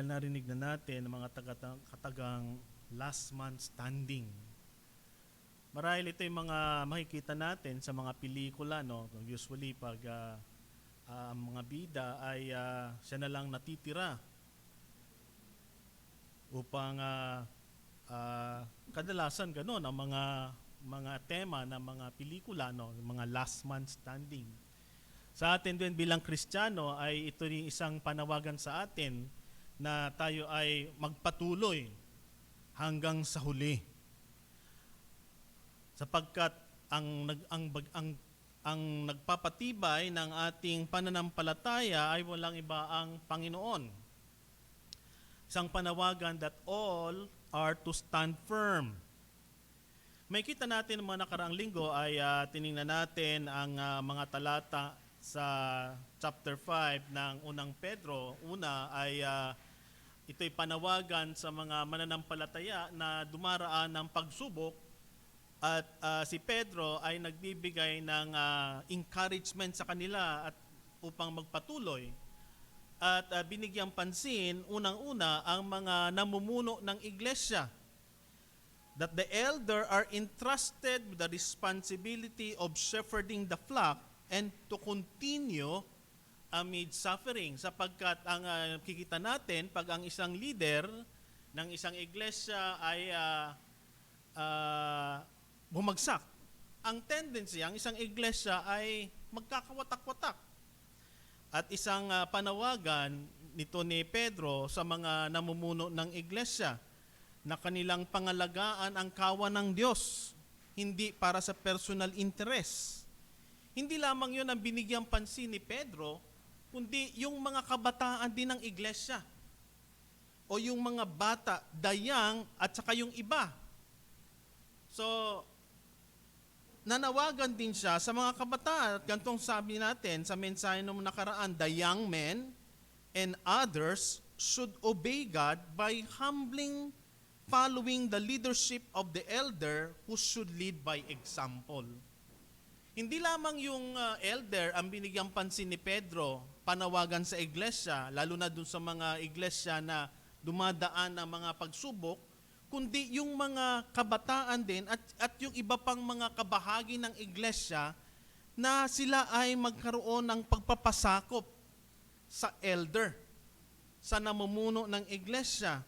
dahil narinig na natin ang mga katagang last man standing. Marahil ito yung mga makikita natin sa mga pelikula, no? Usually pag ang mga bida ay siya na lang natitira upang kadalasan gano'n ang mga tema ng mga pelikula, no? Mga last man standing. Sa atin din bilang Kristiyano ay ito rin isang panawagan sa atin na tayo ay magpatuloy hanggang sa huli. Sapagkat ang nagpapatibay ng ating pananampalataya ay walang iba ang Panginoon. Isang panawagan that all are to stand firm. May kita natin mga nakaraang linggo ay tiningnan natin ang mga talata sa chapter 5 ng unang Pedro. Una ay ito'y panawagan sa mga mananampalataya na dumaraan ng pagsubok at si Pedro ay nagbibigay ng encouragement sa kanila at upang magpatuloy. At binigyang pansin unang-una ang mga namumuno ng iglesia, that the elder are entrusted with the responsibility of shepherding the flock and to continue amid suffering. Sapagkat ang kikita natin, pag ang isang leader ng isang iglesia ay bumagsak, ang tendency, ang isang iglesia ay magkakawatak-watak. At isang panawagan nito ni Pedro sa mga namumuno ng iglesia na kanilang pangalagaan ang kawan ng Diyos, hindi para sa personal interest. Hindi lamang yun ang binigyang pansin ni Pedro, kundi yung mga kabataan din ng iglesia o yung mga bata, dayang at saka yung iba. So, nanawagan din siya sa mga kabataan at gantong sabi natin sa mensahe nung nakaraan, the young men and others should obey God by humbling, following the leadership of the elder who should lead by example. Hindi lamang yung elder ang binigyang pansin ni Pedro, panawagan sa iglesia, lalo na dun sa mga iglesia na dumadaan ng mga pagsubok, kundi yung mga kabataan din at yung iba pang mga kabahagi ng iglesia na sila ay magkaroon ng pagpapasakop sa elder, sa namumuno ng iglesia.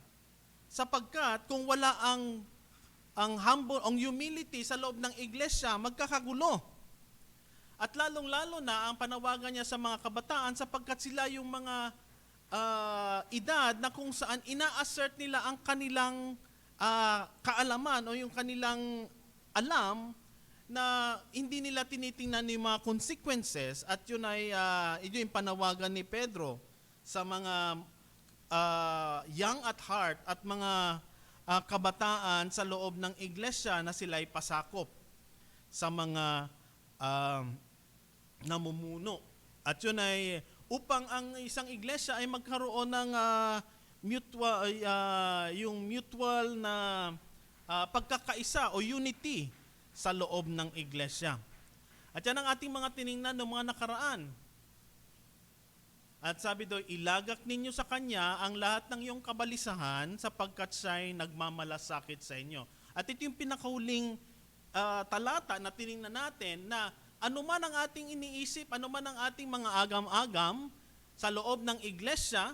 Sapagkat kung wala ang humble, ang humility sa loob ng iglesia, magkakagulo. At lalong-lalo na ang panawagan niya sa mga kabataan sapagkat sila yung mga edad na kung saan ina-assert nila ang kanilang kaalaman o yung kanilang alam na hindi nila tinitingnan yung mga consequences at yun ay yun yung panawagan ni Pedro sa mga young at heart at mga kabataan sa loob ng iglesia na sila ay pasakop sa mga namumuno. At yun ay upang ang isang iglesia ay magkaroon ng mutual na pagkakaisa o unity sa loob ng iglesia. At yan ang ating mga tiningnan ng mga nakaraan. At sabi doon, ilagak ninyo sa kanya ang lahat ng iyong kabalisahan sapagkat siya'y nagmamalasakit sa inyo. At ito yung pinakahuling talata na tiningnan natin na anuman ang ating iniisip, anuman ang ating mga agam-agam sa loob ng iglesia,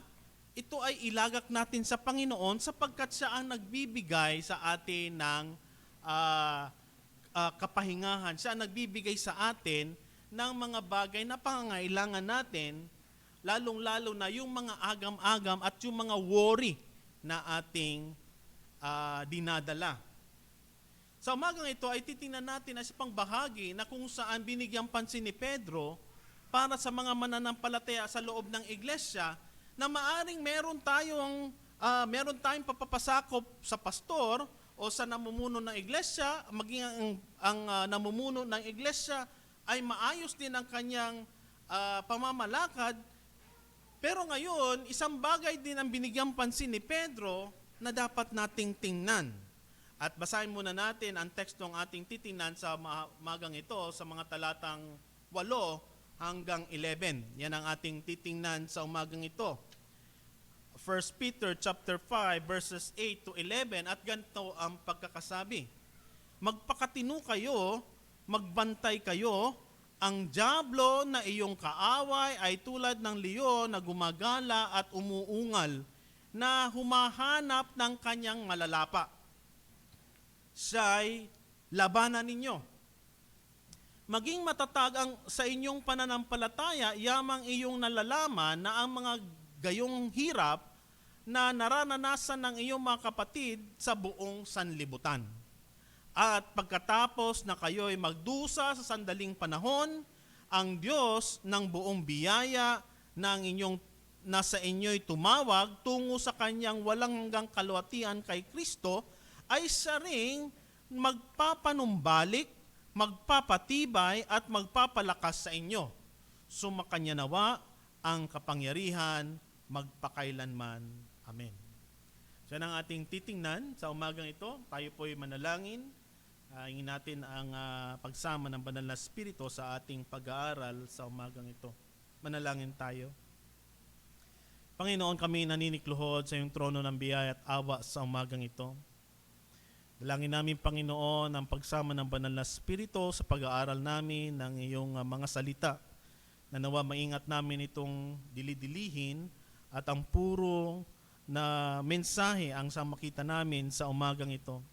ito ay ilagak natin sa Panginoon sapagkat siya ang nagbibigay sa atin ng kapahingahan. Siya ang nagbibigay sa atin ng mga bagay na pangangailangan natin, lalong-lalo na yung mga agam-agam at yung mga worry na ating dinadala. Sa umagang ito ay titingnan natin na sa pangbahagi na kung saan binigyang pansin ni Pedro para sa mga mananampalataya sa loob ng iglesia na maaring meron tayong papapasakop sa pastor o sa namumuno ng iglesia, maging ang namumuno ng iglesia ay maayos din ang kanyang pamamalakad. Pero ngayon, isang bagay din ang binigyang pansin ni Pedro na dapat nating tingnan. At basahin muna natin ang tekstong ating titingnan sa magang ito sa mga talatang 8 hanggang 11. Yan ang ating titingnan sa umagang ito. 1 1 Peter chapter 5 verses 8 to 11 at ganito ang pagkakasabi. Magpakatino kayo, magbantay kayo, ang dyablo na iyong kaaway ay tulad ng leon na gumagala at umuungal na humahanap ng kanyang malalapa. Siya'y labanan ninyo. Maging matatag ang sa inyong pananampalataya, yamang iyong nalalaman na ang mga gayong hirap na nararanasan ng iyong mga kapatid sa buong sanlibutan. At pagkatapos na kayo'y magdusa sa sandaling panahon, ang Diyos ng buong biyaya na nasa inyo'y tumawag tungo sa kanyang walang hanggang kaluwatian kay Kristo ay siya ring magpapanumbalik, magpapatibay at magpapalakas sa inyo. Sumakanya nawa ang kapangyarihan magpakailanman. Amen. Siya ang ating titingnan sa umagang ito. Tayo po'y manalangin. Hingin natin ang pagsama ng Banal na Espiritu sa ating pag-aaral sa umagang ito. Manalangin tayo. Panginoon, kami naninikluhod sa iyong trono ng biyaya at awa sa umagang ito. Dalangin namin, Panginoon, ang pagsama ng Banal na Espiritu sa pag-aaral namin ng iyong mga salita. Na nawa maingat namin itong dilidilihin at ang puro na mensahe ang samakita namin sa umagang ito.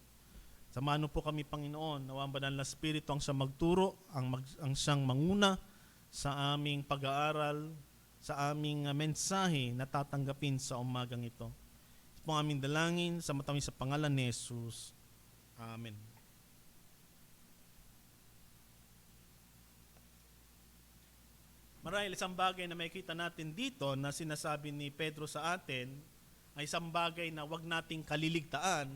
Samahan po kami, Panginoon, nawa ang Banal na Espiritu ang siyang magturo, ang siyang manguna sa aming pag-aaral, sa aming mensahe na tatanggapin sa umagang ito. Ito po ang aming dalangin sa matamis sa pangalan ni Jesus. Amen. Marahil isang bagay na makikita natin dito na sinasabi ni Pedro sa atin ay isang bagay na wag nating kaliligtaan,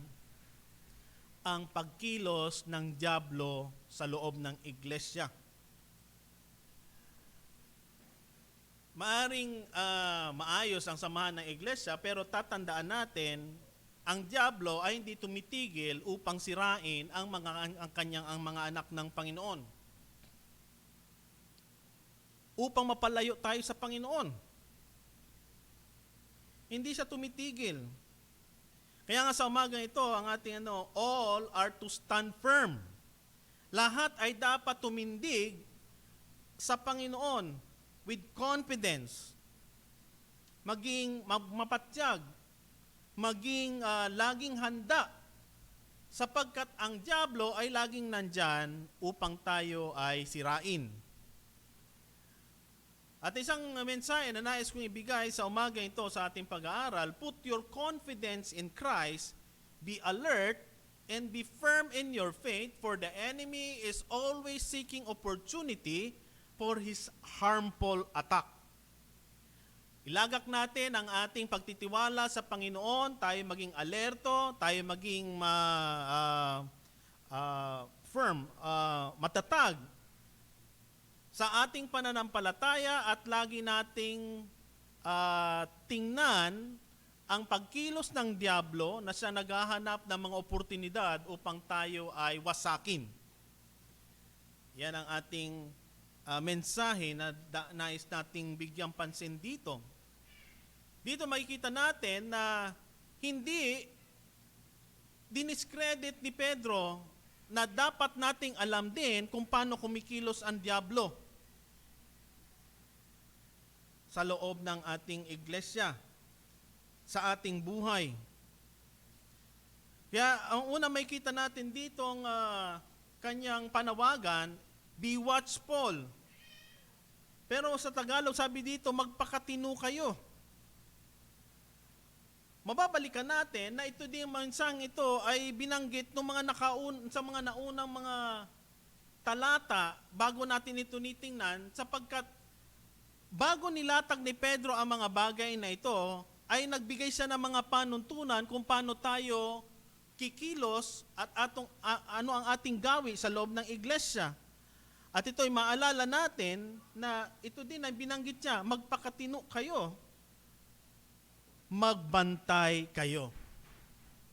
ang pagkilos ng dyablo sa loob ng iglesia. Maaring maayos ang samahan ng iglesia, pero tatandaan natin, ang dyablo ay hindi tumitigil upang sirain ang mga anak ng Panginoon. Upang mapalayo tayo sa Panginoon. Hindi siya tumitigil. Kaya nga sa umagang ito, ang ating all are to stand firm. Lahat ay dapat tumindig sa Panginoon with confidence. Maging mapatyag, maging laging handa, sapagkat ang dyablo ay laging nandyan upang tayo ay sirain. At isang mensahe na nais kong ibigay sa umaga ito sa ating pag-aaral, put your confidence in Christ, be alert, and be firm in your faith, for the enemy is always seeking opportunity for his harmful attack. Ilagak natin ang ating pagtitiwala sa Panginoon, tayo maging alerto, tayo maging firm, matatag sa ating pananampalataya at lagi nating tingnan ang pagkilos ng dyablo na siya naghahanap ng mga oportunidad upang tayo ay wasakin. Yan ang ating mensahe na nais nating bigyang pansin dito. Dito makikita natin na hindi diniscredit ni Pedro na dapat nating alam din kung paano kumikilos ang dyablo sa loob ng ating iglesia, sa ating buhay. Kaya ang una makikita natin dito ang kanyang panawagan, be watchful. Pero sa Tagalog sabi dito, magpakatino kayo. Mababalikan natin na ito din mansang ito ay binanggit ng mga sa mga naunang mga talata bago natin ito nitingnan, sapagkat bago nilatag ni Pedro ang mga bagay na ito, ay nagbigay siya ng mga panuntunan kung paano tayo kikilos at ano ang ating gawi sa loob ng iglesia. At ito'y maalala natin na ito din ay binanggit niya, magpakatino kayo, magbantay kayo.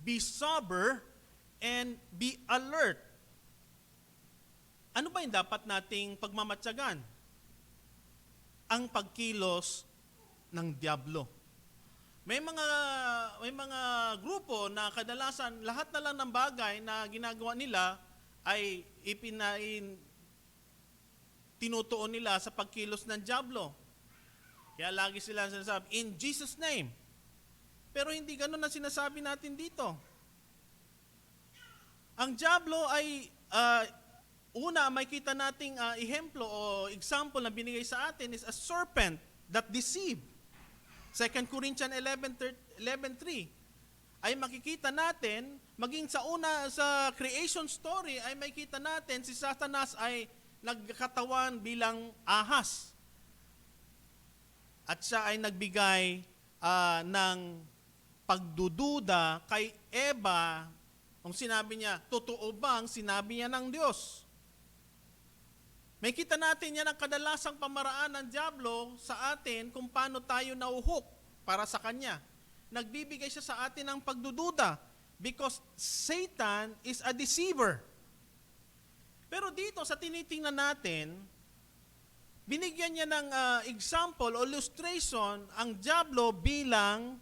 Be sober and be alert. Ano ba yung dapat nating pagmamatyagan? Ang pagkilos ng dyablo. May mga grupo na kadalasan lahat na lang ng bagay na ginagawa nila ay tinutuon nila sa pagkilos ng dyablo. Kaya lagi sila sinasabi, in Jesus' name. Pero hindi ganun ang sinasabi natin dito. Ang dyablo ay, una, may kita nating ehemplo o example na binigay sa atin is a serpent that deceived. 2 Corinthians 11:3 ay makikita natin, maging sa creation story ay makikita natin si Satanas ay nagkatawan bilang ahas. At siya ay nagbigay ng pagdududa kay Eva kung sinabi niya, totoo bang sinabi niya ng Diyos? May kita natin yan ang kadalasang pamaraan ng dyablo sa atin kung paano tayo nauhok para sa kanya. Nagbibigay siya sa atin ng pagdududa because Satan is a deceiver. Pero dito sa tinitingnan natin, binigyan niya ng example o illustration ang dyablo bilang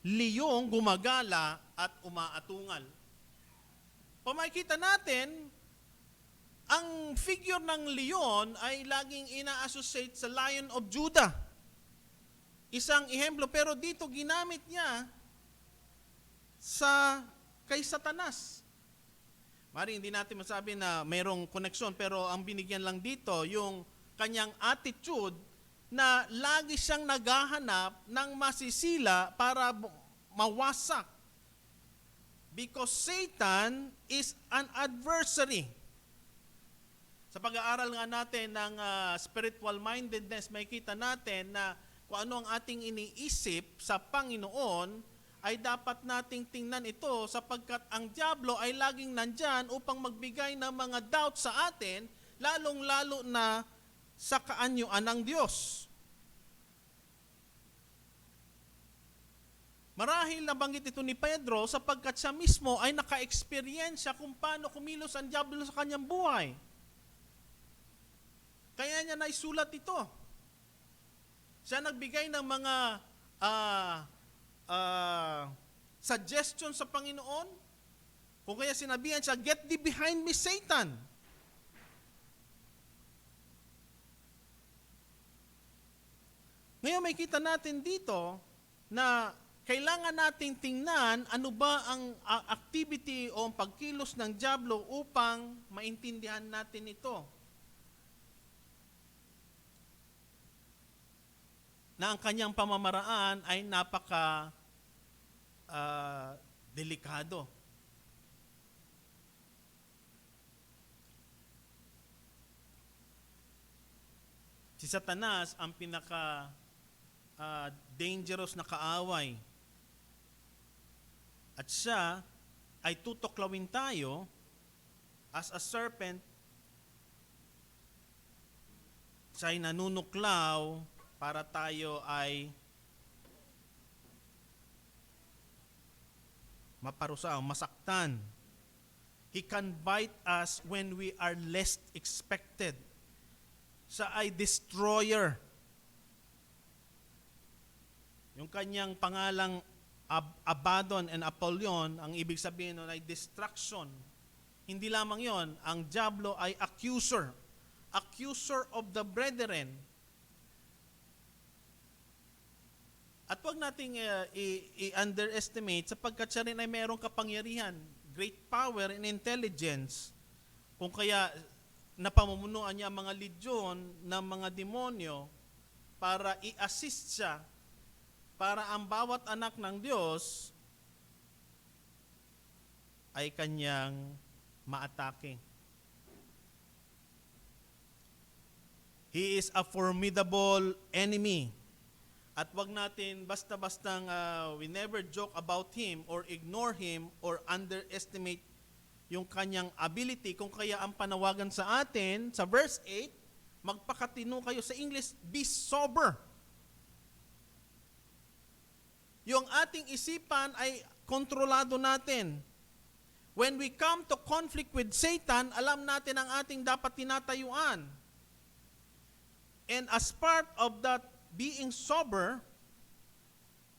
liyong gumagala at umaatungal. Pamakita natin, ang figure ng leon ay laging ina-associate sa Lion of Judah. Isang ehemplo, pero dito ginamit niya kay Satanas. Mari hindi natin masabi na mayroong koneksyon, pero ang binigyan lang dito, yung kanyang attitude na lagi siyang naghahanap ng masisila para mawasak. Because Satan is an adversary. Sa pag-aaral nga natin ng spiritual mindedness, may kita natin na kung ano ang ating iniisip sa Panginoon, ay dapat nating tingnan ito sapagkat ang dyablo ay laging nandyan upang magbigay ng mga doubt sa atin, lalong-lalo na sa kaanyuan ng Diyos. Marahil nabanggit ito ni Pedro sapagkat siya mismo ay naka-experiensya kung paano kumilos ang dyablo sa kanyang buhay. Kaya niya naisulat ito. Siya nagbigay ng mga suggestion sa Panginoon. Kung kaya sinabihan siya, get thee behind me, Satan. Ngayon may kita natin dito na kailangan nating tingnan ano ba ang activity o ang pagkilos ng dyablo upang maintindihan natin ito. Na ang kanyang pamamaraan ay napaka delikado. Si Satanas ang pinaka dangerous na kaaway. At siya ay tutuklawin tayo as a serpent. Siya ay nanunuklaw para tayo ay maparusa, masaktan. He can bite us when we are least expected. Siya ay destroyer. Yung kanyang pangalang Abaddon and Apollyon, ang ibig sabihin nun ay destruction. Hindi lamang yon, ang dyablo ay accuser. Accuser of the brethren. At huwag nating i-underestimate sapagkat siya rin ay mayroong kapangyarihan, great power and intelligence. Kung kaya napamumunuan niya ang mga legion ng mga demonyo para i-assist siya para ang bawat anak ng Diyos ay kanyang maatake. He is a formidable enemy. At wag natin basta-bastang we never joke about him or ignore him or underestimate yung kanyang ability. Kung kaya ang panawagan sa atin, sa verse 8, magpakatino kayo. Sa English, be sober. Yung ating isipan ay kontrolado natin. When we come to conflict with Satan, alam natin ang ating dapat tinatayuan. And as part of that being sober,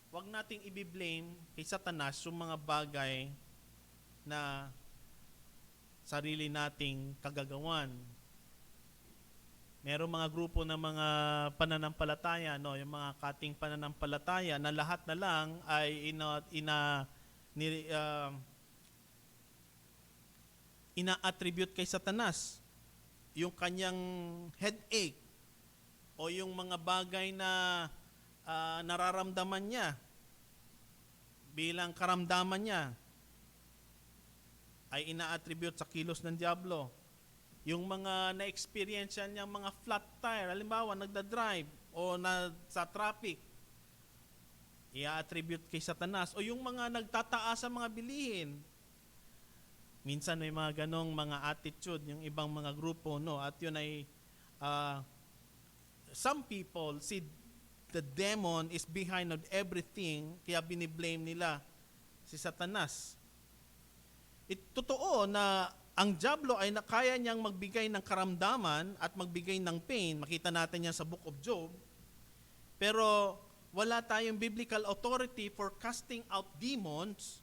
wag nating i-blame kay Satanas yung mga bagay na sarili nating kagagawan. Merong mga grupo ng mga pananampalataya, no, yung mga kating pananampalataya na lahat na lang ay ina-attribute kay Satanas. Yung kanyang headache o yung mga bagay na nararamdaman niya bilang karamdaman niya ay ina-attribute sa kilos ng diablo. Yung mga na-experience niyang mga flat tire, halimbawa nagda-drive o sa traffic, i-attribute kay Satanas. O yung mga nagtataas sa mga bilihin, minsan may mga ganong mga attitude, yung ibang mga grupo, no? At yun ay, some people see the demon is behind of everything, kaya biniblame nila si Satanas. Totoo na ang diablo ay kaya niyang magbigay ng karamdaman at magbigay ng pain. Makita natin yan sa Book of Job. Pero wala tayong biblical authority for casting out demons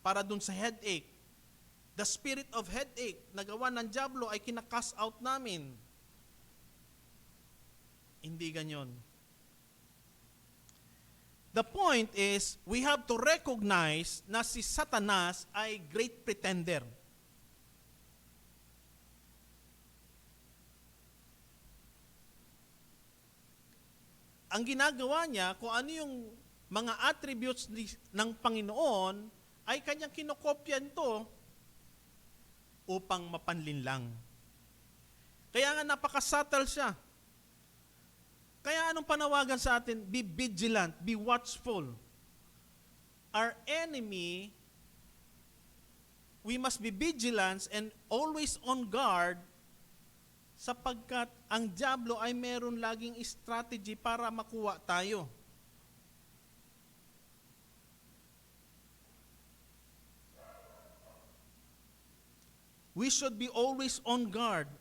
para dun sa headache. The spirit of headache na gawa ng diablo ay kinakast out namin. Hindi ganyan. The point is, we have to recognize na si Satanas ay great pretender. Ang ginagawa niya, kung ano yung mga attributes ng Panginoon, ay kanyang kinokopyan to upang mapanlinlang. Kaya nga napaka-subtle siya. Kaya anong panawagan sa atin? Be vigilant, be watchful. Our enemy, we must be vigilant and always on guard sapagkat ang diablo ay meron laging strategy para makuha tayo. We should be always on guard.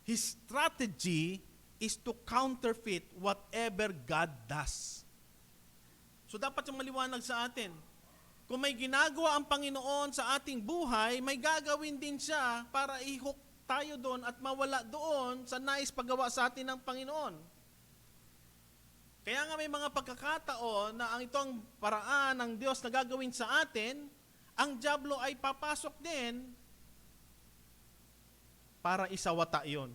His strategy is to counterfeit whatever God does. So dapat yung maliwanag sa atin. Kung may ginagawa ang Panginoon sa ating buhay, may gagawin din siya para i-hook tayo doon at mawala doon sa nais paggawa sa atin ng Panginoon. Kaya nga may mga pagkakataon na ang itong paraan ng Diyos na gagawin sa atin, ang diablo ay papasok din para isawata yon.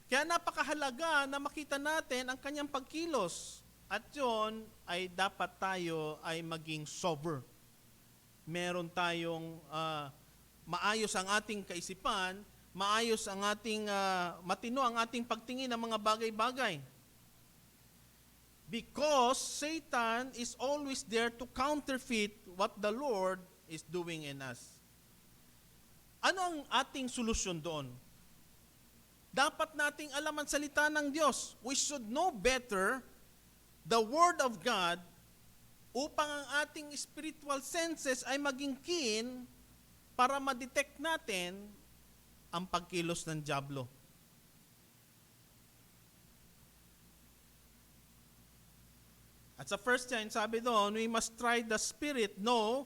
Kaya napakahalaga na makita natin ang kanyang pagkilos. At yon ay dapat tayo ay maging sober. Meron tayong maayos ang ating kaisipan, maayos ang ating matino ang ating pagtingin ng mga bagay-bagay. Because Satan is always there to counterfeit what the Lord is doing in us. Ano ang ating solusyon doon? Dapat nating alam ang salita ng Diyos. We should know better the Word of God upang ang ating spiritual senses ay maging keen para ma-detect natin ang pagkilos ng diablo. At sa 1 John, sabi doon, we must try the Spirit, know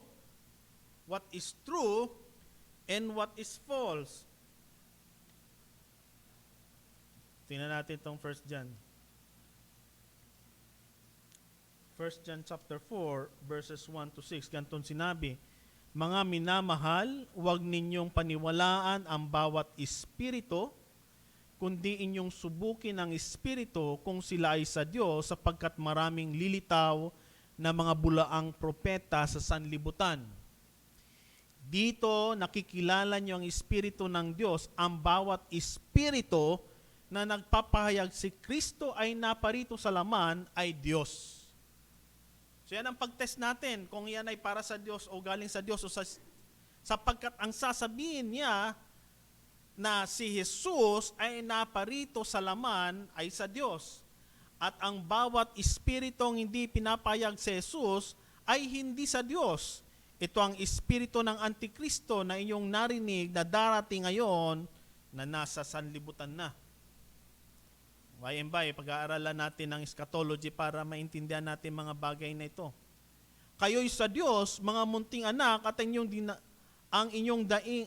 what is true and what is false. Tingnan natin itong 1 John. 1 John chapter 4, verses 1 to 6. Ganitong sinabi, mga minamahal, huwag ninyong paniwalaan ang bawat espiritu, kundi inyong subukin ang espiritu kung sila ay sa Diyos, sapagkat maraming lilitaw na mga bulaang propeta sa sanlibutan. Dito nakikilala niyo ang espiritu ng Diyos. Ang bawat espiritu na nagpapahayag si Kristo ay naparito sa laman ay Diyos. So yan ang pag-test natin kung yan ay para sa Diyos o galing sa Diyos o sapagkat ang sasabihin niya na si Jesus ay naparito sa laman ay sa Diyos. At ang bawat espiritong hindi pinapayag si Jesus ay hindi sa Diyos. Ito ang espiritu ng Antikristo na inyong narinig na darating ngayon na nasa sanlibutan na. By and by, pag-aaralan natin ng eschatology para maintindihan natin mga bagay na ito. Kayo'y sa Diyos, mga munting anak, at ang inyong daing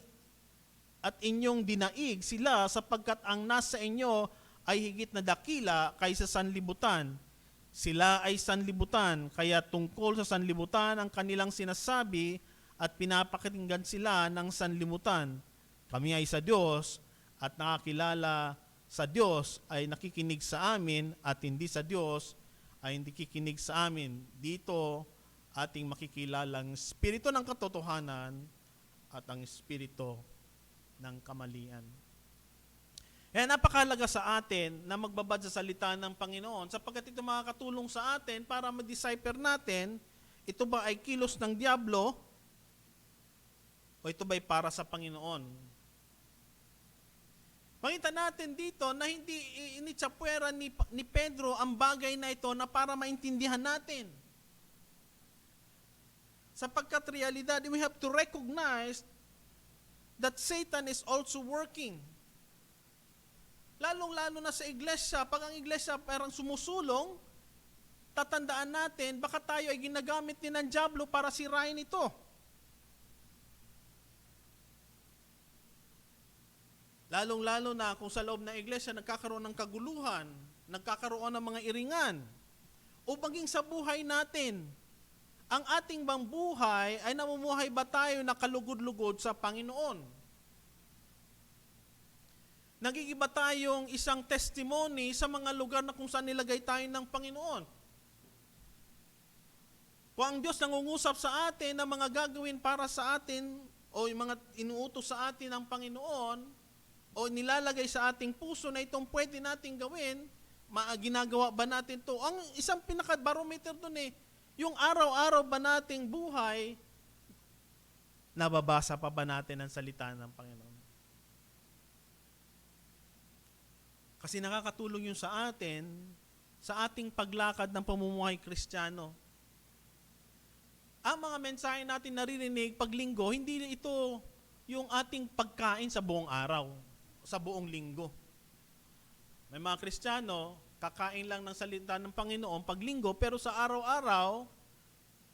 at inyong dinaig sila sapagkat ang nasa inyo ay higit na dakila kaysa sanlibutan. Sila ay sanlibutan, kaya tungkol sa sanlibutan ang kanilang sinasabi at pinapakinggan sila ng sanlibutan. Kami ay sa Diyos at nakakilala sa Diyos ay nakikinig sa amin at hindi sa Diyos ay hindi kikinig sa amin. Dito ating makikilalang espiritu ng katotohanan at ang espiritu ng kamalian. Kaya napakahalaga sa atin na magbabad sa salita ng Panginoon sapagkat ito makakatulong sa atin para ma-decipher natin ito ba ay kilos ng diablo o ito ba ay para sa Panginoon. Makita natin dito na hindi initsapwera ni Pedro ang bagay na ito na para maintindihan natin. Sapagkat realidad, we have to recognize that Satan is also working. Lalong-lalo na sa iglesia, pag ang iglesia parang sumusulong, tatandaan natin, baka tayo ay ginagamit din ng diablo para sirain ito. Lalong-lalo na kung sa loob ng iglesia nagkakaroon ng kaguluhan, nagkakaroon ng mga iringan, o maging sa buhay natin, ang ating bang buhay ay namumuhay ba tayo na kalugod-lugod sa Panginoon? Nagigiba tayong isang testimony sa mga lugar na kung saan nilagay tayo ng Panginoon? Kung ang Diyos nangungusap sa atin na mga gagawin para sa atin o yung mga inuutos sa atin ng Panginoon o nilalagay sa ating puso na itong pwede nating gawin, ginagawa ba natin to? Ang isang pinaka-barometer dun yung araw-araw ba nating buhay, nababasa pa ba natin ang salita ng Panginoon? Kasi nakakatulong yun sa atin, sa ating paglakad ng pamumuhay Kristiyano. Ang mga mensahe natin naririnig pag linggo, hindi ito yung ating pagkain sa buong araw, sa buong linggo. May mga Kristiyano, kakain lang ng salita ng Panginoon pag linggo, pero sa araw-araw,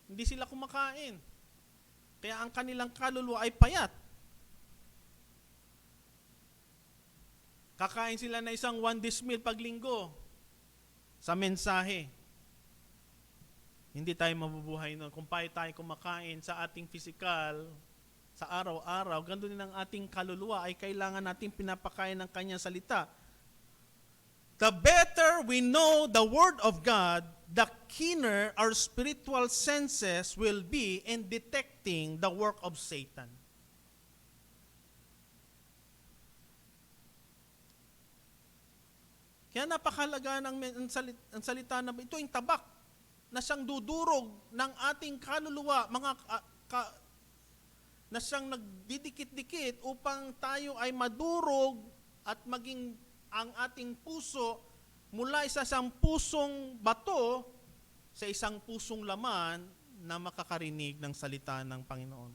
hindi sila kumakain. Kaya ang kanilang kaluluwa ay payat. Kakain sila na isang 1 dish meal pag linggo sa mensahe. Hindi tayo mabubuhay nun. Kung paano tayo kumakain sa ating physical, sa araw-araw, ganun din ang ating kaluluwa ay kailangan natin pinapakain ng kanyang salita. The better we know the Word of God, the keener our spiritual senses will be in detecting the work of Satan. Kaya napakahalaga ng salita na ito yung tabak na siyang dudurog ng ating kaluluwa, na siyang nagdidikit-dikit upang tayo ay madurog at maging ang ating puso mula sa isang pusong bato sa isang pusong laman na makakarinig ng salita ng Panginoon.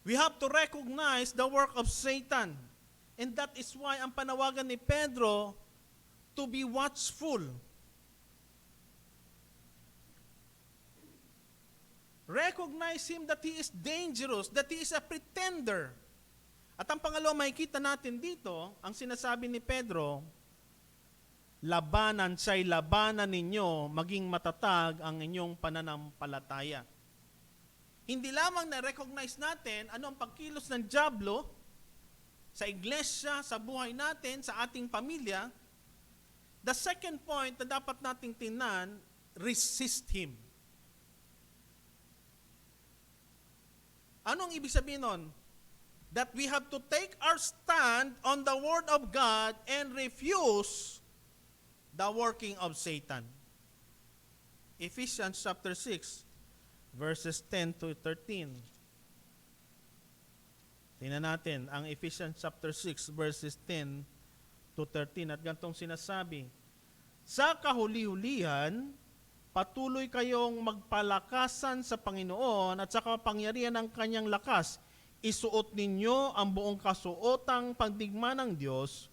We have to recognize the work of Satan. And that is why ang panawagan ni Pedro to be watchful. Recognize him that he is dangerous, that he is a pretender. At ang pangalawa, makikita natin dito, ang sinasabi ni Pedro, labanan siya'y labanan ninyo, maging matatag ang inyong pananampalataya. Hindi lamang na-recognize natin ano ang pagkilos ng diablo sa iglesia, sa buhay natin, sa ating pamilya. The second point na dapat nating tingnan, resist him. Anong ibig sabihin nun? That we have to take our stand on the Word of God and refuse the working of Satan. Ephesians chapter 6, verses 10 to 13. Tingnan natin ang Ephesians chapter 6, verses 10 to 13. At ganitong sinasabi, sa kahuli-hulihan, patuloy kayong magpalakasan sa Panginoon at sa kapangyarihan ng kanyang lakas. isuot ninyo ang buong kasuotang pagdigma ng Diyos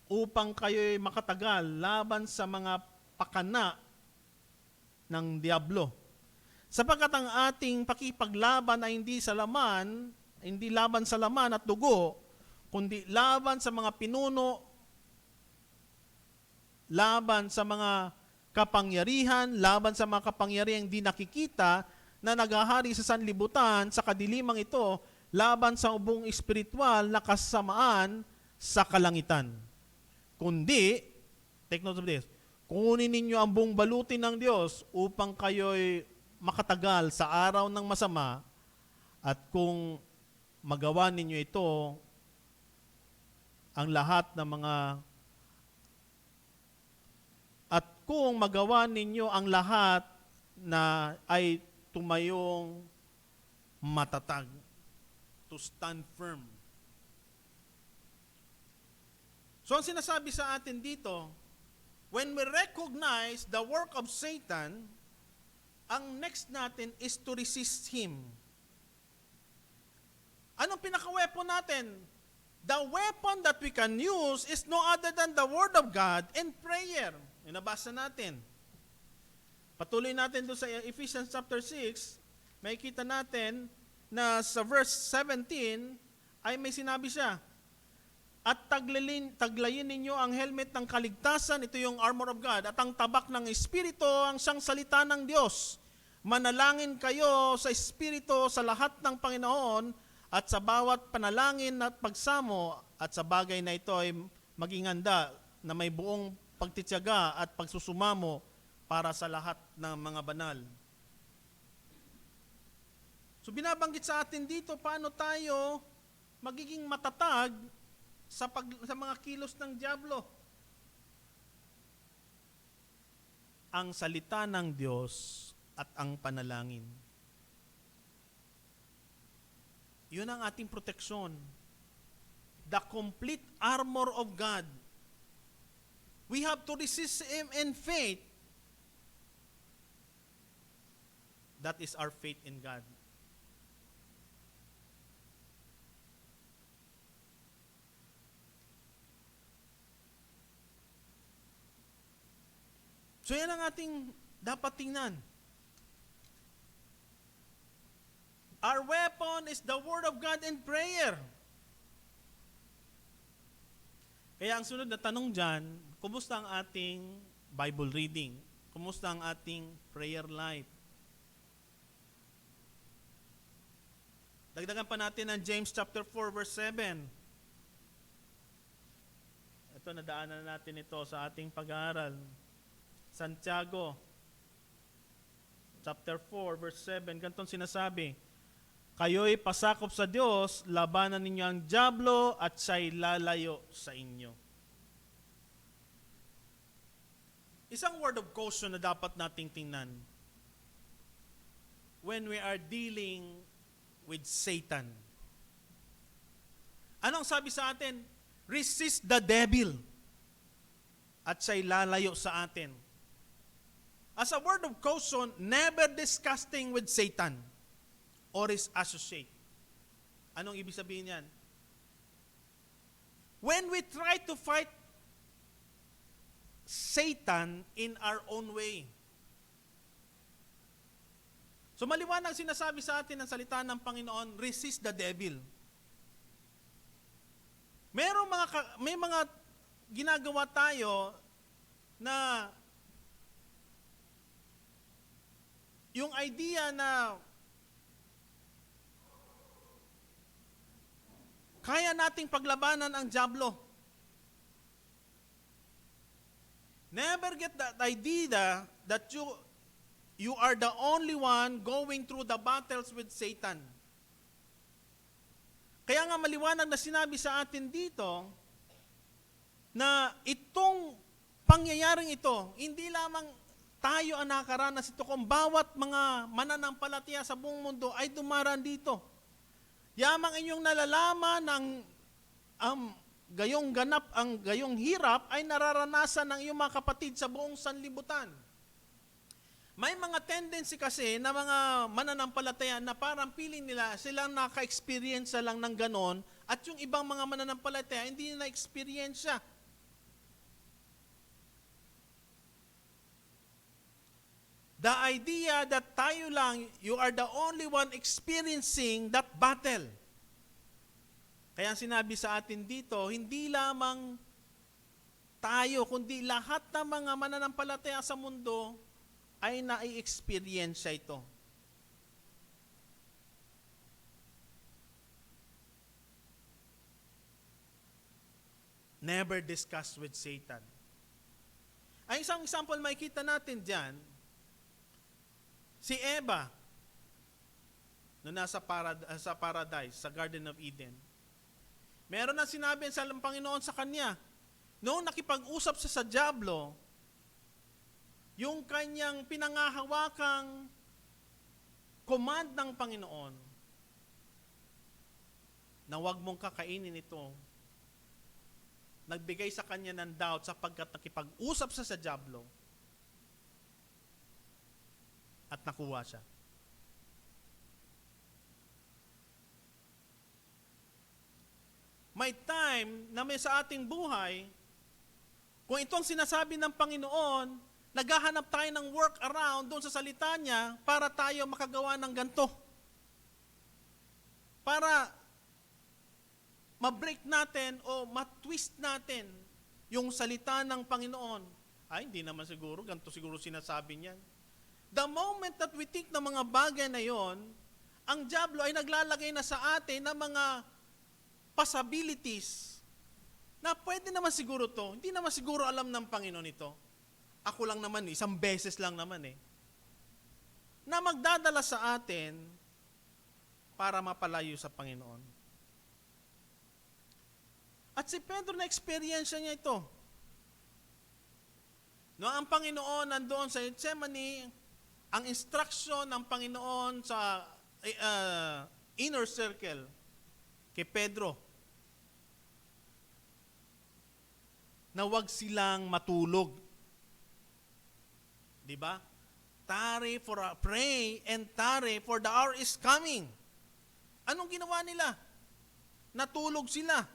upang kayo'y makatagal laban sa mga pakana ng diablo. Sapagkat ang ating pakipaglaban ay hindi laban sa laman at dugo, kundi laban sa mga pinuno, laban sa mga kapangyarihan, laban sa mga kapangyarihang di nakikita na naghahari sa sanlibutan sa kadilimang ito, laban sa buong espiritual na kasamaan sa kalangitan. Kundi, take note of this, kunin ninyo ang buong balutin ng Diyos upang kayo'y makatagal sa araw ng masama, at kung magawa ninyo ito, ang lahat ng mga kung magawa ninyo ang lahat na ay tumayong matatag, to stand firm. So ang sinasabi sa atin dito, when we recognize the work of Satan, ang next natin is to resist him. Anong pinaka-weapon natin? The weapon that we can use is no other than the Word of God and prayer. Nabasa natin. Patuloy natin doon sa Ephesians chapter 6, makikita natin na sa verse 17 ay may sinabi siya, at taglayin ninyo ang helmet ng kaligtasan, ito yung armor of God, at ang tabak ng Espiritu, ang siyang salita ng Diyos. Manalangin kayo sa Espiritu sa lahat ng Panginoon at sa bawat panalangin at pagsamo, at sa bagay na ito ay maging handa na may buong pagtitiyaga at pagsusumamo para sa lahat ng mga banal. So binabanggit sa atin dito paano tayo magiging matatag sa mga kilos ng diablo. Ang salita ng Diyos at ang panalangin. Yun ang ating proteksyon. The complete armor of God. We have to resist him in faith. That is our faith in God. So yan ang ating dapat tingnan. Our weapon is the Word of God and prayer. Kaya ang sunod na tanong dyan, kumusta ang ating Bible reading? Kumusta ang ating prayer life? Dagdagan pa natin ang James chapter 4 verse 7. Ito, nadaanan natin ito sa ating pag-aaral. Santiago chapter 4 verse 7, ganitong sinasabi, kayo'y pasakop sa Diyos, labanan ninyo ang dyablo at siya'y lalayo sa inyo. Isang word of caution na dapat nating tingnan when we are dealing with Satan. Anong sabi sa atin? Resist the devil at siya'y lalayo sa atin. As a word of caution, never disgusting with Satan or his associate. Anong ibig sabihin yan? When we try to fight Satan in our own way. So maliwanag sinasabi sa atin ng salita ng Panginoon, resist the devil. May mga ginagawa tayo na yung idea na kaya nating paglabanan ang dyablo. Never get that idea that you are the only one going through the battles with Satan. Kaya nga maliwanag na sinabi sa atin dito na itong pangyayaring ito, hindi lamang tayo ang nakakaranas ito, kung bawat mga mananampalataya sa buong mundo ay dumaraan dito. Yamang inyong nalalaman ng gayong ganap, ang gayong hirap ay nararanasan ng iyong mga kapatid sa buong sanlibutan. May mga tendency kasi na mga mananampalataya na parang feeling nila silang naka-experience lang ng ganon at yung ibang mga mananampalataya hindi na experience siya. The idea that tayo lang, you are the only one experiencing that battle. Kaya sinabi sa atin dito, hindi lamang tayo, kundi lahat ng mga mananampalataya sa mundo ay nai-experience ito. Never discuss with Satan. Ay isang example makikita natin dyan, si Eva, no nasa sa paradise, sa Garden of Eden. Meron na sinabi sa Panginoon sa kanya, noong nakipag-usap sa Diablo, yung kanyang pinangahawakang command ng Panginoon na huwag mong kakainin ito, nagbigay sa kanya ng doubt sapagkat nakipag-usap sa Diablo at nakuha siya. May time na may sa ating buhay, kung itong sinasabi ng Panginoon, naghahanap tayo ng workaround doon sa salita niya para tayo makagawa ng ganito. Para ma-break natin o ma-twist natin yung salita ng Panginoon. Ay, hindi naman siguro, ganito siguro sinasabi niyan. The moment that we think ng mga bagay na yon, ang Diablo ay naglalagay na sa atin ng mga possibilities na pwede naman siguro to, hindi naman siguro alam ng Panginoon ito. Ako lang naman, isang beses lang naman na magdadala sa atin para mapalayo sa Panginoon. At si Pedro na-experience niya ito. No, ang Panginoon nandoon sa Gethsemane, ang instruction ng Panginoon sa inner circle kay Pedro na huwag silang matulog. Diba? Pray and tarry for the hour is coming. Anong ginawa nila? Natulog sila.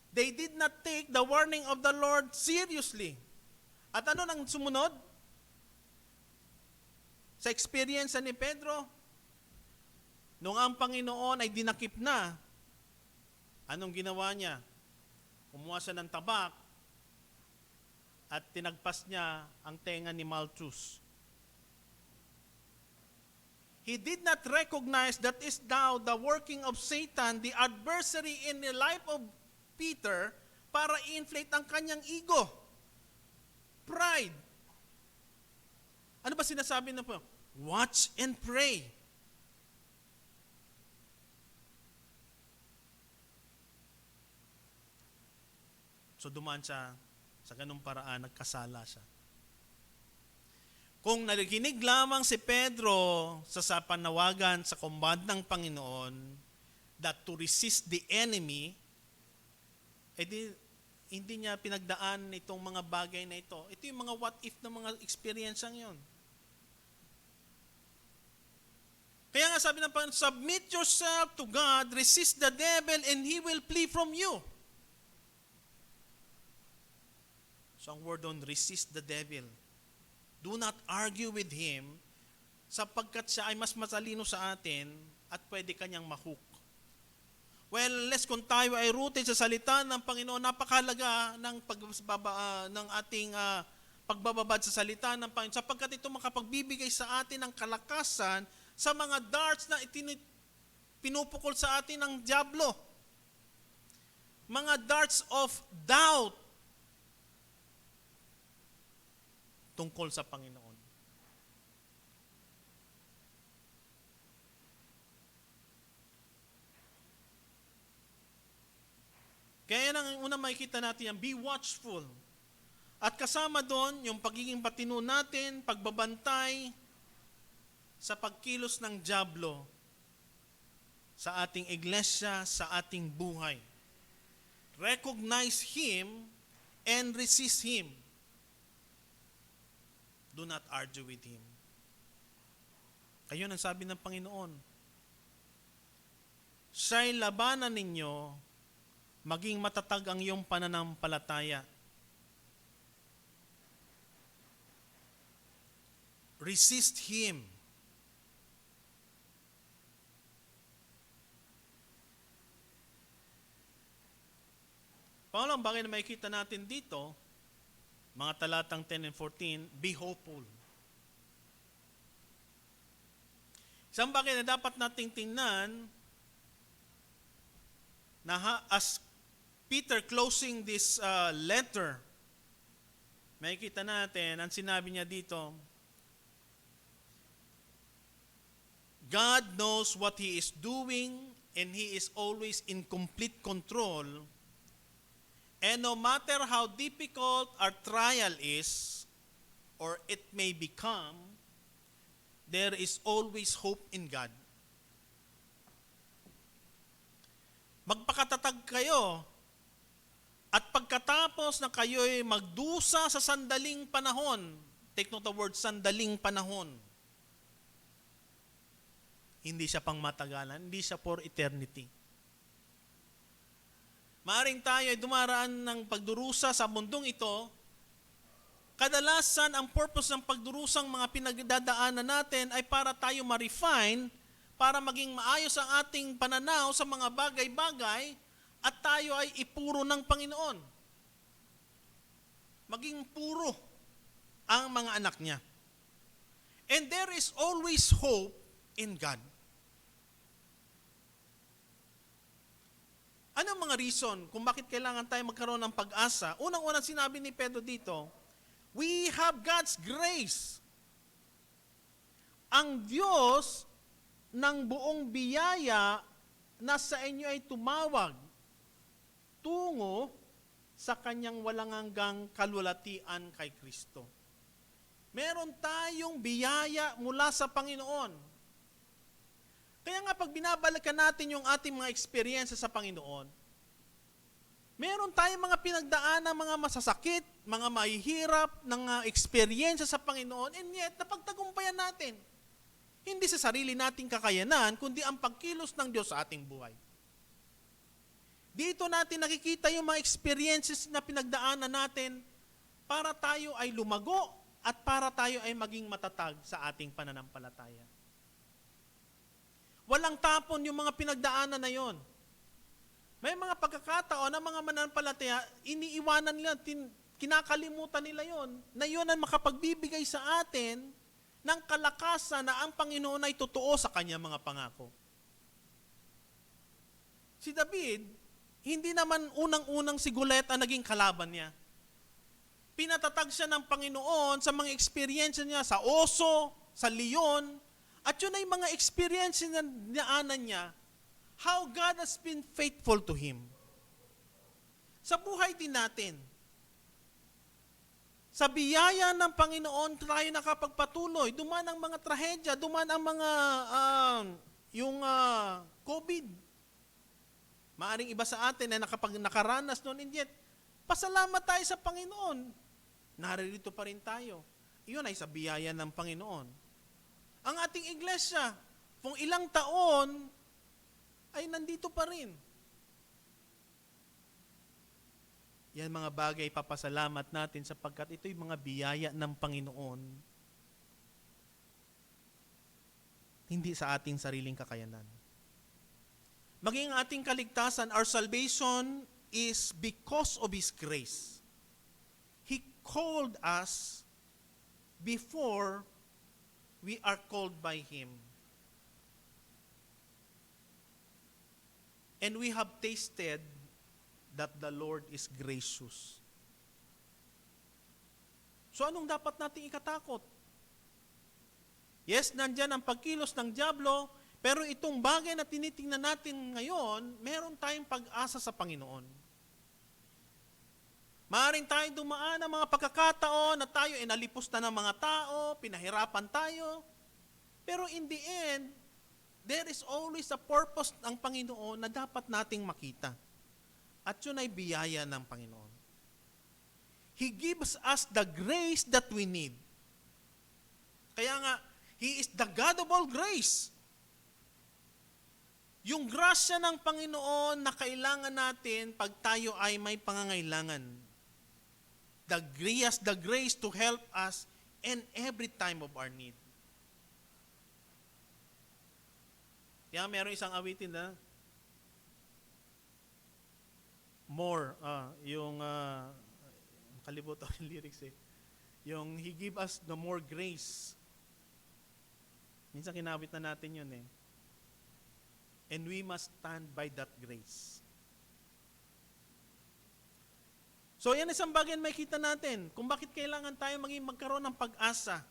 They did not take the warning of the Lord seriously. At ano nang sumunod? Sa experience ni Pedro, nung ang Panginoon ay dinakip na, anong ginawa niya? Kumuha siya ng tabak, at tinagpas niya ang tenga ni Malchus. He did not recognize that is now the working of Satan, the adversary in the life of Peter, para i-inflate ang kanyang ego. Pride. Ano ba sinasabi na po? Watch and pray. So dumaan siya sa ganung paraan, nagkasala siya. Kung nakikinig lamang si Pedro sa panawagan sa command ng Panginoon that to resist the enemy, hindi niya pinagdaan itong mga bagay na ito. Ito yung mga what if na mga experience ang yun. Kaya nga sabi ng Panginoon, submit yourself to God, resist the devil, and he will flee from you. So ang word on, resist the devil. Do not argue with him sapagkat siya ay mas matalino sa atin at pwede kanyang mahook. Well, unless kung tayo ay rooted sa salita ng Panginoon, napakahalaga ng ng ating pagbababad sa salita ng Panginoon sapagkat ito makapagbibigay sa atin ng kalakasan sa mga darts na pinupukol sa atin ng Diablo. Mga darts of doubt tungkol sa Panginoon. Kaya yan ang unang makikita natin yan, be watchful. At kasama doon, yung pagiging patino natin, pagbabantay sa pagkilos ng Diablo sa ating iglesia, sa ating buhay. Recognize him and resist him. Do not argue with him. Kayo ang sabi ng Panginoon. Siya'y labanan ninyo, maging matatag ang iyong pananampalataya. Resist him. Pangalawang bagay na makikita natin dito, mga talatang 10 and 14, be hopeful. Isang bagay na dapat nating tingnan, na as Peter closing this letter, makikita natin, ang sinabi niya dito, God knows what He is doing and He is always in complete control. And no matter how difficult our trial is, or it may become, there is always hope in God. Magpakatatag kayo, at pagkatapos na kayo'y magdusa sa sandaling panahon, take note the word, sandaling panahon, hindi siya pang matagalan, hindi siya for eternity. Maaring tayo ay dumaraan ng pagdurusa sa mundong ito. Kadalasan, ang purpose ng pagdurusang mga pinagdadaanan natin ay para tayo ma-refine, para maging maayos ang ating pananaw sa mga bagay-bagay, at tayo ay ipuro ng Panginoon. Maging puro ang mga anak niya. And there is always hope in God. Ano ang mga reason kung bakit kailangan tayo magkaroon ng pag-asa? Unang-unang sinabi ni Pedro dito, we have God's grace. Ang Diyos ng buong biyaya na sa inyo ay tumawag tungo sa kanyang walang hanggang kalwalatian kay Kristo. Meron tayong biyaya mula sa Panginoon. Kaya nga pag binabalikan natin yung ating mga experience sa Panginoon, meron tayong mga pinagdaan ng mga masasakit, mga mahihirap, ng experience sa Panginoon, and yet napagtagumpayan natin. Hindi sa sarili nating kakayanan, kundi ang pagkilos ng Diyos sa ating buhay. Dito natin nakikita yung mga experiences na pinagdaanan natin para tayo ay lumago at para tayo ay maging matatag sa ating pananampalataya. Walang tapon yung mga pinagdaanan na yon. May mga pagkakataon na mga mananampalataya, iniiwanan nila, kinakalimutan nila yon, na yun ang makapagbibigay sa atin ng kalakasan na ang Panginoon ay totoo sa kanyang mga pangako. Si David, hindi naman unang-unang si Goliath ang naging kalaban niya. Pinatatag siya ng Panginoon sa mga experience niya, sa oso, sa leon, at yun ay mga experience na dinaanan niya, how God has been faithful to him. Sa buhay din natin, sa biyaya ng Panginoon, tayo nakapagpatuloy. Duman ang mga trahedya, duman ang mga, COVID. Maaring iba sa atin na nakaranas noon, and yet, pasalamat tayo sa Panginoon. Naririto pa rin tayo. Iyon ay sa biyaya ng Panginoon. Ang ating iglesia, kung ilang taon, ay nandito pa rin. Yan mga bagay papasalamat natin sapagkat ito'y mga biyaya ng Panginoon. Hindi sa ating sariling kakayanan. Maging ating kaligtasan, our salvation is because of His grace. He called us before we are called by Him. And we have tasted that the Lord is gracious. So anong dapat nating ikatakot? Yes, nandyan ang pagkilos ng dyablo, pero itong bagay na tinitingnan natin ngayon, meron tayong pag-asa sa Panginoon. Maaring tayo dumaan ng mga pagkakataon na tayo inalipos na ng mga tao, pinahirapan tayo. Pero in the end, there is always a purpose ng Panginoon na dapat nating makita. At yun ay biyaya ng Panginoon. He gives us the grace that we need. Kaya nga, He is the God of all grace. Yung grasya ng Panginoon na kailangan natin pag tayo ay may pangangailangan. He has the grace to help us in every time of our need. Kaya meron isang awitin na more, kalimutan ko yung lyrics eh. Yung He give us the more grace. Minsan kinawit na natin yun eh. And we must stand by that grace. So yan isang bagay na makita natin kung bakit kailangan tayo magkaroon ng pag-asa.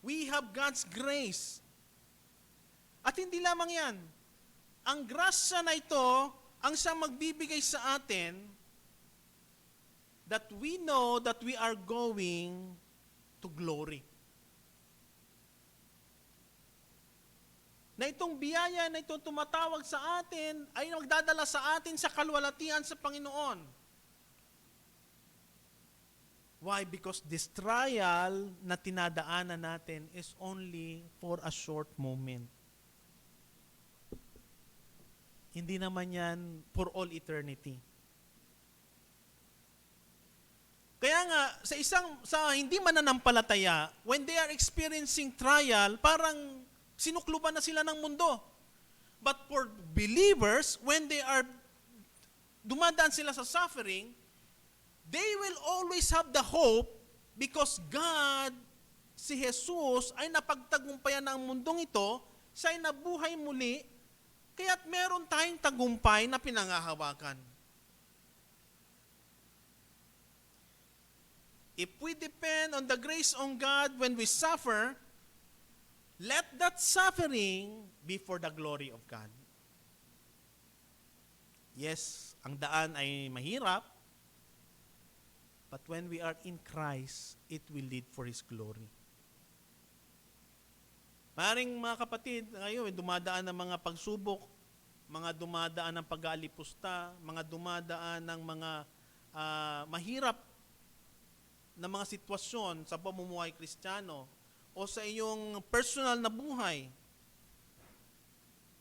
We have God's grace. At hindi lamang yan. Ang grasya na ito, ang siyang magbibigay sa atin that we know that we are going to glory. Na itong biyaya na ito tumatawag sa atin ay magdadala sa atin sa kalwalatian sa Panginoon. Why? Because this trial na tinadaanan natin is only for a short moment. Hindi naman yan for all eternity. Kaya nga, sa hindi mananampalataya, when they are experiencing trial, parang sinukluban na sila ng mundo. But for believers, when they are dumadaan sila sa suffering, they will always have the hope because God, si Jesus, ay napagtagumpayan ng mundong ito, siya ay nabuhay muli, kaya't meron tayong tagumpay na pinangahawakan. If we depend on the grace of God when we suffer, let that suffering be for the glory of God. Yes, ang daan ay mahirap, but when we are in Christ, it will lead for His glory. Maring mga kapatid, ngayon, dumadaan ng mga pagsubok, mga dumadaan ng pag-aalipusta, mga dumadaan ng mga mahirap na mga sitwasyon sa pamumuhay Kristiyano o sa iyong personal na buhay.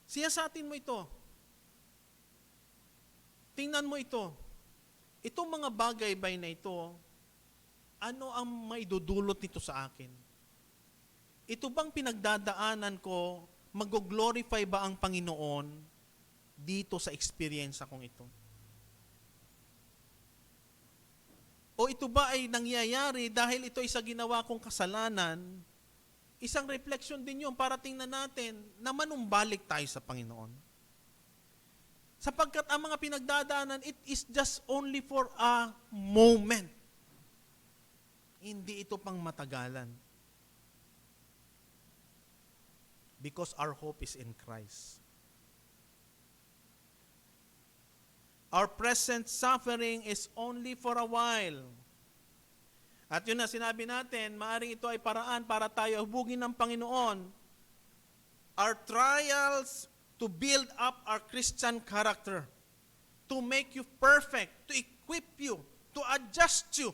Siyasatin mo ito. Tingnan mo ito. Itong mga bagay-bagay na ito, ano ang maidudulot nito sa akin? Ito bang pinagdadaanan ko, mag-glorify ba ang Panginoon dito sa experience kong ito? O ito ba ay nangyayari dahil ito ay sa ginawa kong kasalanan? Isang reflection din yun para tingnan natin na manumbalik tayo sa Panginoon. Sapagkat ang mga pinagdadaanan, it is just only for a moment. Hindi ito pang matagalan. Because our hope is in Christ. Our present suffering is only for a while. At yun na sinabi natin, maaring ito ay paraan para tayo hubugin ng Panginoon. Our trials to build up our Christian character, to make you perfect, to equip you, to adjust you.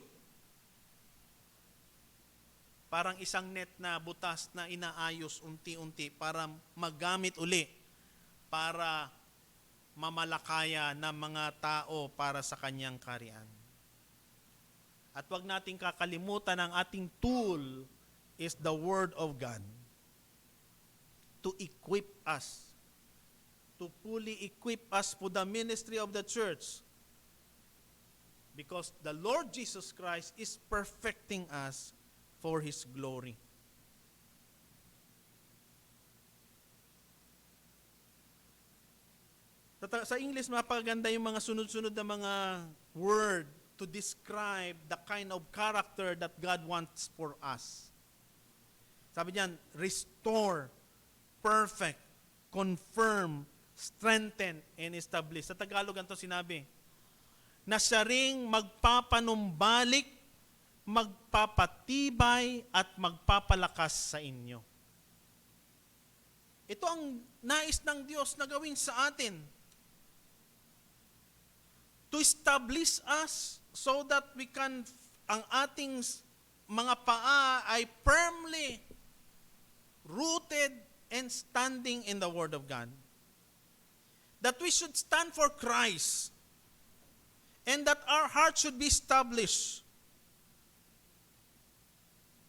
Parang isang net na butas na inaayos unti-unti para magamit uli, para mamalakaya ng mga tao para sa kanyang kaharian. At wag nating kakalimutan ang ating tool is the Word of God to equip us, to fully equip us for the ministry of the church. Because the Lord Jesus Christ is perfecting us for His glory. Sa English, mapaganda yung mga sunod-sunod na mga word to describe the kind of character that God wants for us. Sabi niyan, restore, perfect, confirm, strengthen, and establish. Sa Tagalog, ganito sinabi, na siya ring magpapanumbalik, magpapatibay at magpapalakas sa inyo. Ito ang nais ng Diyos na gawin sa atin. To establish us so that we can, ang ating mga paa ay firmly rooted and standing in the Word of God. That we should stand for Christ, and that our heart should be established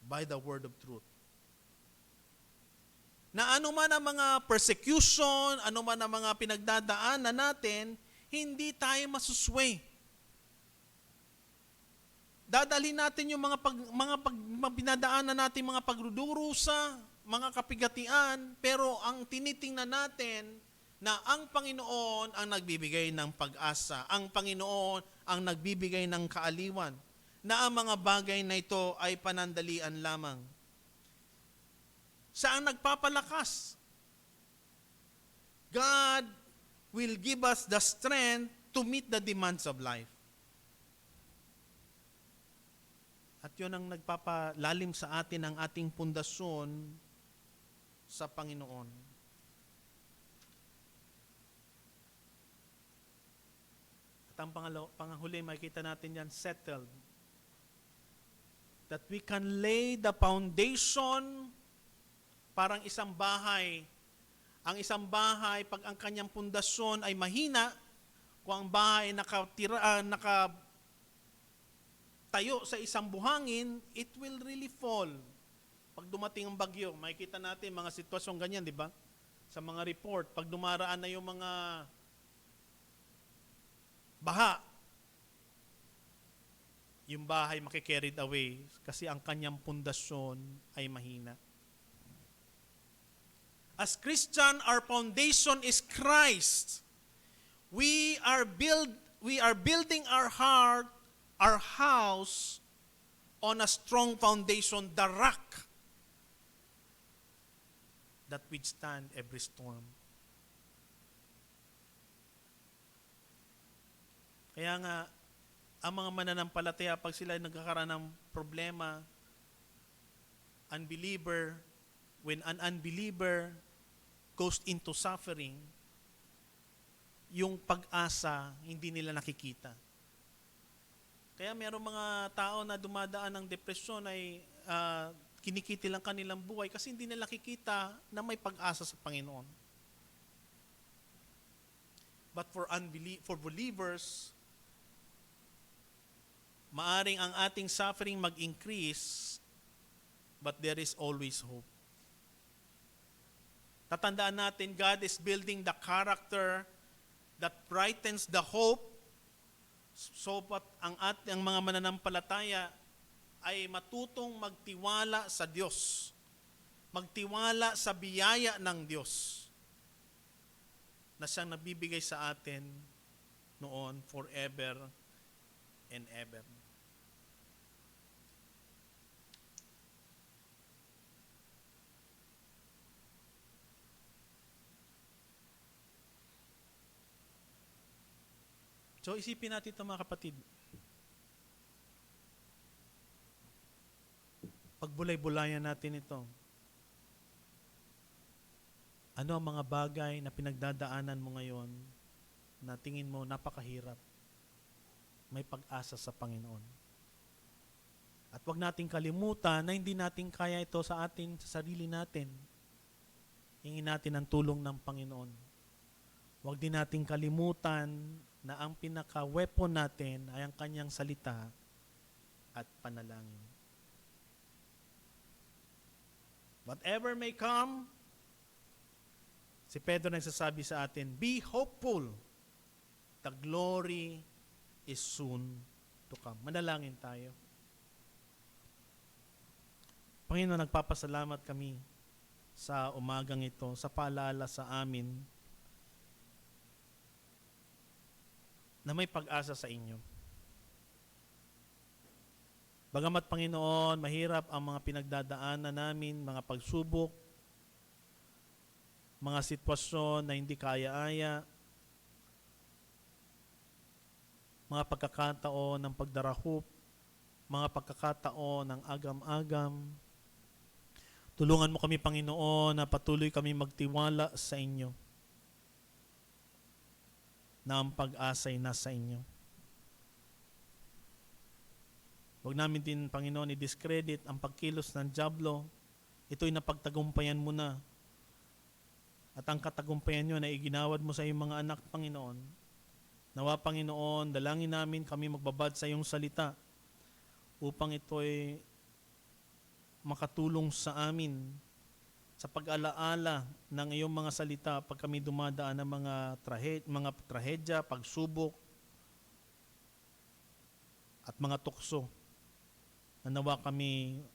by the word of truth. Na anuman ang mga persecution, anuman ang mga pinagdadaanan natin, hindi tayo masusway. Dadalhin natin yung mga pinadaanan natin, mga pagdudurusa, mga kapigatian, pero ang tinitingnan natin na ang Panginoon ang nagbibigay ng pag-asa. Ang Panginoon ang nagbibigay ng kaaliwan. Na ang mga bagay na ito ay panandalian lamang. Siya ang nagpapalakas. God will give us the strength to meet the demands of life. At yun ang nagpapalalim sa atin ang ating pundasyon sa Panginoon. At ang panghuli, makikita natin yan, settled. That we can lay the foundation, parang isang bahay. Ang isang bahay, pag ang kanyang pundasyon ay mahina, kung ang bahay nakatayo sa isang buhangin, it will really fall. Pag dumating ang bagyo, makikita natin mga sitwasyon ganyan, di ba? Sa mga report, pag dumaraan na yung mga baha, yung bahay makikarried away kasi ang kanyang pundasyon ay mahina. As Christian, our foundation is Christ. We are building our heart, our house on a strong foundation, the rock that withstand every storm. Kaya nga, ang mga mananampalataya, pag sila nagkakaroon ng problema, when an unbeliever goes into suffering, yung pag-asa, hindi nila nakikita. Kaya mayroong mga tao na dumadaan ng depresyon ay kinikiti lang kanilang buhay kasi hindi nila nakikita na may pag-asa sa Panginoon. But for believers, maaring ang ating suffering mag-increase, but there is always hope. Tatandaan natin, God is building the character that brightens the hope, so that ang mga mananampalataya ay matutong magtiwala sa Diyos. Magtiwala sa biyaya ng Diyos na siyang nabibigay sa atin noon forever and ever. So isipin natin ito mga kapatid. Pagbulay-bulayan natin ito. Ano ang mga bagay na pinagdadaanan mo ngayon na tingin mo napakahirap? May pag-asa sa Panginoon. At huwag nating kalimutan na hindi natin kaya ito sa sarili natin. Hingin natin ang tulong ng Panginoon. Huwag din nating kalimutan na ang pinaka-weapon natin ay ang kanyang salita at panalangin. Whatever may come, si Pedro nagsasabi sa atin, be hopeful. The glory is soon to come. Manalangin tayo. Panginoon, nagpapasalamat kami sa umagang ito, sa paalala sa amin na may pag-asa sa inyo. Bagamat Panginoon, mahirap ang mga pinagdadaanan namin, mga pagsubok, mga sitwasyon na hindi kaaya-aya, mga pagkakataon ng pagdarahop, mga pagkakataon ng agam-agam. Tulungan mo kami, Panginoon, na patuloy kami magtiwala sa inyo, na ang pag-asa'y nasa inyo. Huwag namin din, Panginoon, i-discredit ang pagkilos ng dyablo. ito'y napagtagumpayan mo na. At ang katagumpayan nyo na iginawad mo sa iyong mga anak, Panginoon. Nawa, Panginoon, dalangin namin kami magbabad sa iyong salita upang ito'y makatulong sa amin sa pag-alaala ng iyong mga salita pag kami dumadaan ng mga trahedya, pagsubok, at mga tukso. Na nawa kami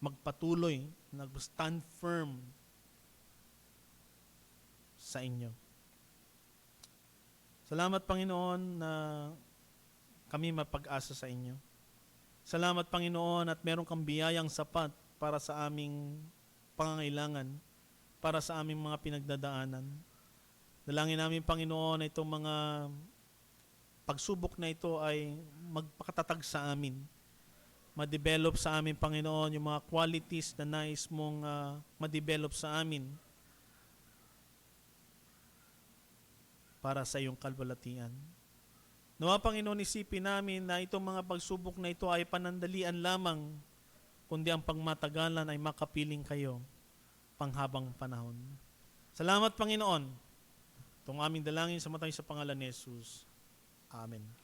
magpatuloy, nag-stand firm sa inyo. Salamat, Panginoon, na kami mapag-asa sa inyo. Salamat, Panginoon, at meron kang biyayang sapat para sa aming pangangailangan, para sa aming mga pinagdadaanan. Dalangin namin, Panginoon, na itong mga pagsubok na ito ay magpakatatag sa amin. Ma-develop sa amin, Panginoon, yung mga qualities na nais mong ma-develop sa amin para sa iyong kalwalatian. Nawa, Panginoon, isipin namin na itong mga pagsubok na ito ay panandalian lamang, kundi ang pagmatagalan ay makapiling kayo panghabang panahon. Salamat, Panginoon. Itong aming dalangin sa matay sa pangalan ni Jesus. Amen.